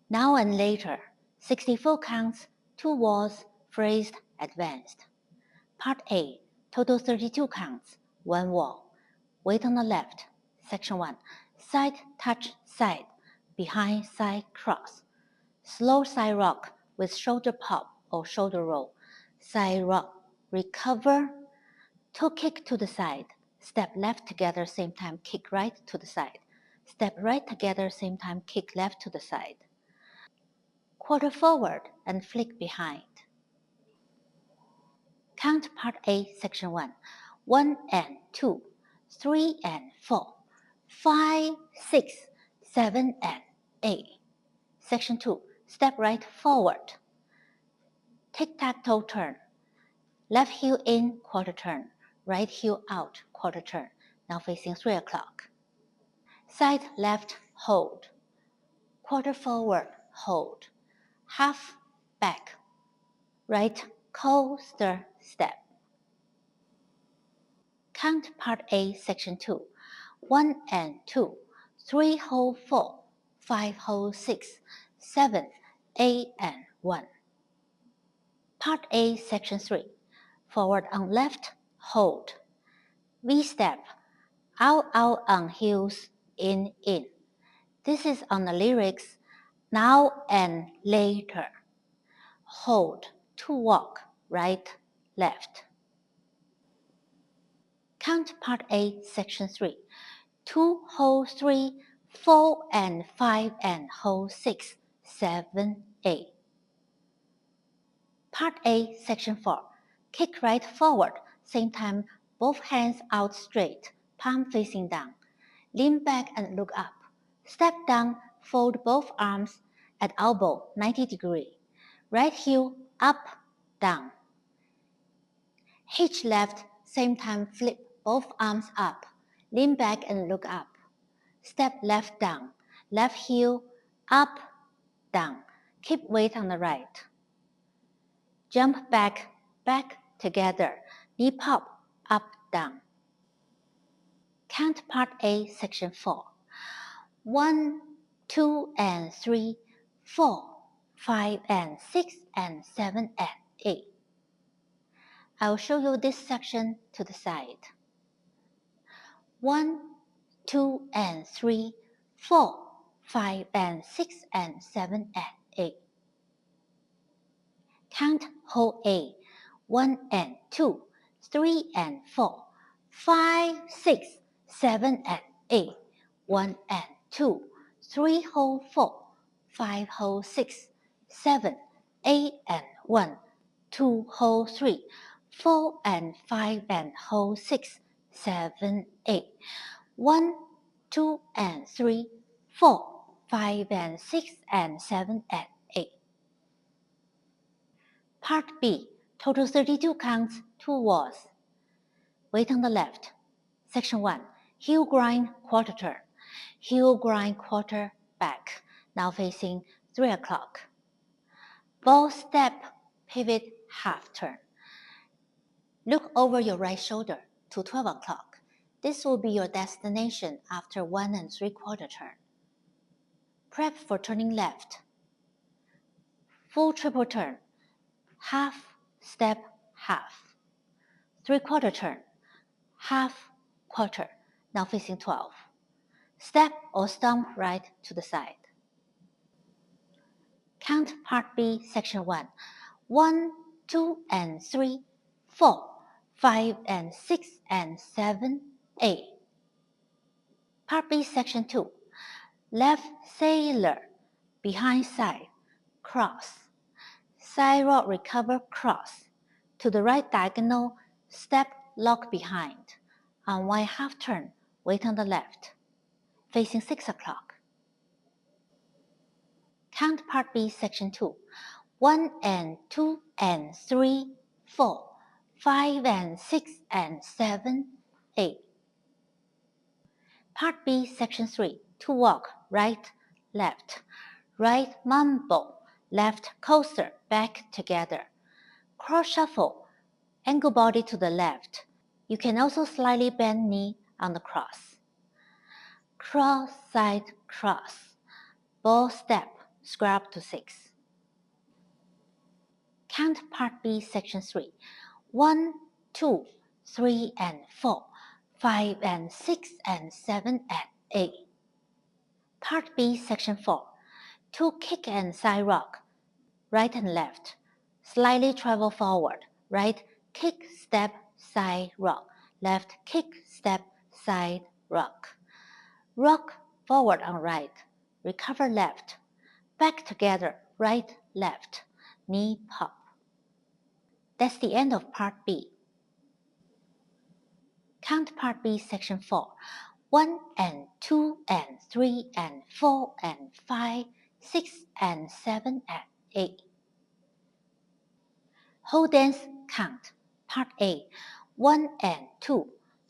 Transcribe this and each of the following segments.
Now and later, 64 counts, 2 walls, phrased, advanced. Part A, total 32 counts, 1 wall. Weight on the left. Section 1, side touch side, behind side cross. Slow side rock with shoulder pop or shoulder roll. Side rock, recover, toe kick to the side. Step left together, same time kick right to the side. Step right together, same time kick left to the side. Quarter forward and flick behind. Count Part A, Section 1. 1 and 2, 3 and 4, 5, 6, 7 and 8. Section 2. Step right forward. Tic-tac-toe turn. Left heel in, quarter turn. Right heel out, quarter turn. Now facing 3 o'clock. Side left, hold. Quarter forward, hold. Half back. Right coaster step. Count Part A, Section 2. 1 and 2, 3 hold 4, 5 hold 6, 7, 8 and 1. Part A, Section 3. Forward on left, hold. V-step, out on heels, in. This is on the lyrics, now and later. Hold, to walk, right, left. Count Part A, Section 3. 2 hold 3, 4 and 5 and hold 6, 7, 8. Part A, Section 4. Kick right forward, same time both hands out straight, palm facing down. Lean back and look up. Step down, fold both arms at elbow 90 degree. Right heel up, down. Hitch left, same time flip both arms up. Lean back and look up. Step left down, left heel up, down. Keep weight on the right. Jump back, back together. Knee pop, up, down. Count Part A, Section 4. 1, 2 and 3, 4, 5 and 6 and 7 and 8. I'll show you this section to the side. 1, 2 and 3, 4, 5 and 6 and 7 and 8. Count hold A, 1 and 2, 3 and 4, 5, 6, 7 and 8, 1 and 2, 3 hold 4, 5 hold 6, 7, 8 and 1, 2 hold 3, 4 and 5 and hold 6, 7, 8, 1, 2 and 3, 4, 5 and 6 and 7 and 8. Part B, total 32 counts, 2 walls. Weight on the left. Section 1, heel grind, quarter turn. Heel grind, quarter, back. Now facing 3 o'clock. Ball step, pivot, half turn. Look over your right shoulder to 12 o'clock. This will be your destination after 1 3/4 turn. Prep for turning left. Full triple turn. Half, step, half. 3/4 turn. Half, quarter. Now facing 12. Step or stomp right to the side. Count Part B, Section 1. 1, 2 and 3, 4, 5 and 6 and 7, 8. Part B, Section 2. Left sailor, behind side, cross. Side rock recover, cross. To the right diagonal, step lock behind. Unwind half turn, weight on the left. Facing 6 o'clock. Count Part B, Section 2. 1 and 2 and 3, 4, 5 and 6 and 7, 8. Part B, Section 3. To walk, right, left. Right mumble, left coaster, back together. Cross shuffle, ankle body to the left. You can also slightly bend knee on the cross. Cross, side, cross. Ball step, square up to 6. Count Part B, Section 3. 1, 2, 3, and 4, 5, and 6, and 7, and 8. Part B, Section 4. 2 kick and side rock, right and left. Slightly travel forward, right, kick, step, side, rock. Left, kick, step, side, rock. Rock forward on right, recover left. Back together, right, left. Knee pop. That's the end of Part B. Count Part B, Section 4. 1 and 2 and 3 and 4 and 5, 6 and 7 and 8. Whole dance count. Part A. 1 and 2,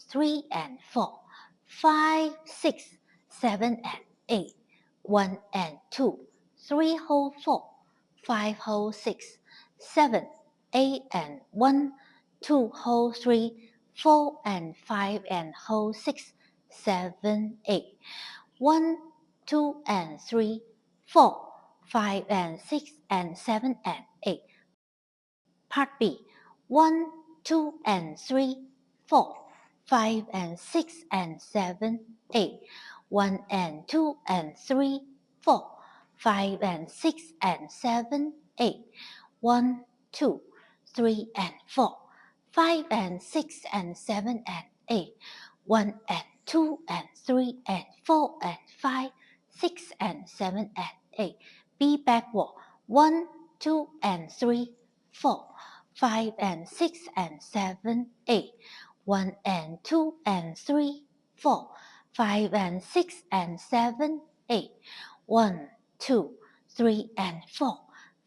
3 and 4, 5, 6, 7 and 8. 1 and 2, 3 whole 4, 5 whole 6, 7, 8 and 1, 2 whole 3, 4 and 5 and whole 6, 7, 8. 1, 2 and 3, 4, 5 and 6 and 7 and 8. Part B. 1, 2 and 3, 4, 5 and 6 and 7, 8. 1 and 2 and 3, 4, 5 and 6 and 7, 8. 1, 2, 3 and 4, 5 and 6 and 7 and 8. 1 and 2 and 3 and 4 and 5, 6 and 7 and 8. B backward. 1, 2 and 3, 4, 5 and 6 and 7, 8. 1 and 2 and 3, 4, 5 and 6 and 7, 8. 1, 2, 3 and 4,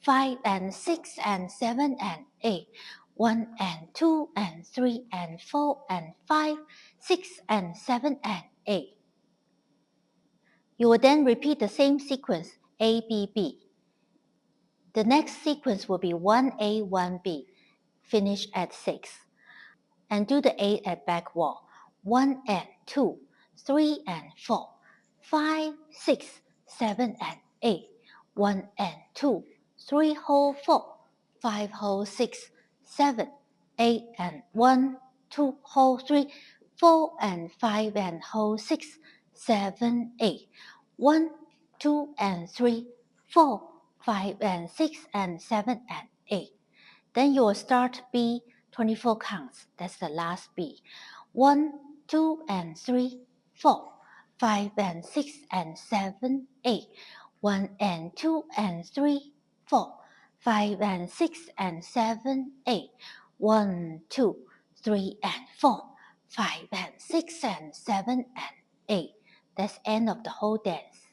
5 and 6 and 7 and 8. 1 and 2 and 3 and 4 and 5, 6 and 7 and 8. You will then repeat the same sequence A, B, B. The next sequence will be 1A, 1B, finish at 6. And do the 8 at back wall. 1 and 2, 3 and 4, 5, 6, 7 and 8. 1 and 2, 3 whole 4, 5 whole 6, 7, 8 and 1, 2 whole 3, 4 and 5 and whole 6, 7, 8. 1, 2 and 3, 4, 5 and 6 and 7 and 8. Then you will start B 24 counts. That's the last B. 1, 2 and 3, 4, 5 and 6 and 7, 8. 1 and 2 and 3, 4, 5 and 6 and 7, 8. 1, 2, 3 and 4, 5 and 6 and 7 and 8. That's end of the whole dance.